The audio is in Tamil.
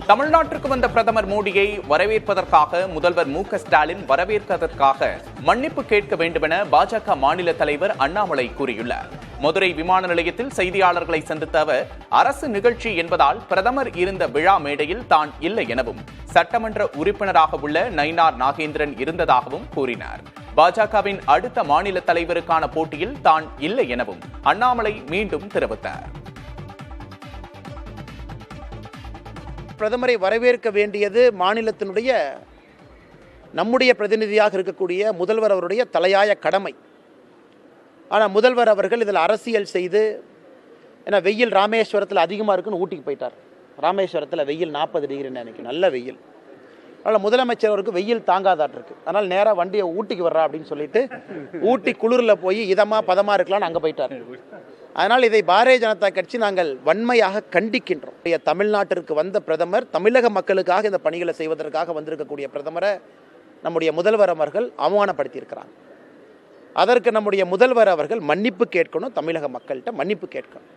தமிழ்நாட்டிற்கு வந்த பிரதமர் மோடியை வரவேற்பதற்காக முதல்வர் மு.க.ஸ்டாலின் வரவேற்பதற்காக மன்னிப்பு கேட்க வேண்டுமென பாஜக மாநில தலைவர் அண்ணாமலை கூறியுள்ளார். மதுரை விமான நிலையத்தில் செய்தியாளர்களை சந்தித்த அவர், அரசு நிகழ்ச்சி என்பதால் பிரதமர் இருந்த விழா மேடையில் தான் இல்லை எனவும், சட்டமன்ற உறுப்பினராக உள்ள நயினார் நாகேந்திரன் இருந்ததாகவும் கூறினார். பாஜகவின் அடுத்த மாநில தலைவருக்கான போட்டியில் தான் இல்லை எனவும் அண்ணாமலை மீண்டும் தெரிவித்தார். பிரதமரை வரவேற்க வேண்டியது மாநிலத்தினுடைய நம்முடைய பிரதிநிதியாக இருக்கக்கூடிய முதல்வர் அவருடைய தலையாய கடமை. ஆனால் முதல்வர் அவர்கள் இதில் அரசியல் செய்து, ஏன்னா வெயில் ராமேஸ்வரத்தில் அதிகமாக இருக்குன்னு ஊட்டிக்கு போயிட்டார். ராமேஸ்வரத்தில் வெயில் 40 டிகிரின்னு நினைக்கும், நல்ல வெயில். அதனால் முதலமைச்சர் அவருக்கு வெயில் தாங்காதாட்டு இருக்கு. அதனால் நேராக வண்டியை ஊட்டிக்கு வர்றா அப்படின்னு சொல்லிட்டு ஊட்டி குளிரில் போய் இதமாக பதமாக இருக்கலாம்னு அங்கே போயிட்டார். அதனால் இதை பாரதிய ஜனதா கட்சி நாங்கள் வன்மையாக கண்டிக்கின்றோம். தமிழ்நாட்டிற்கு வந்த பிரதமர் தமிழக மக்களுக்காக இந்த பணிகளை செய்வதற்காக வந்திருக்கக்கூடிய பிரதமரை நம்முடைய முதல்வர் அவர்கள் அவமானப்படுத்தியிருக்கிறாங்க. அதற்கு நம்முடைய முதல்வர் அவர்கள் மன்னிப்பு கேட்கணும், தமிழக மக்கள்கிட்ட மன்னிப்பு கேட்கணும்.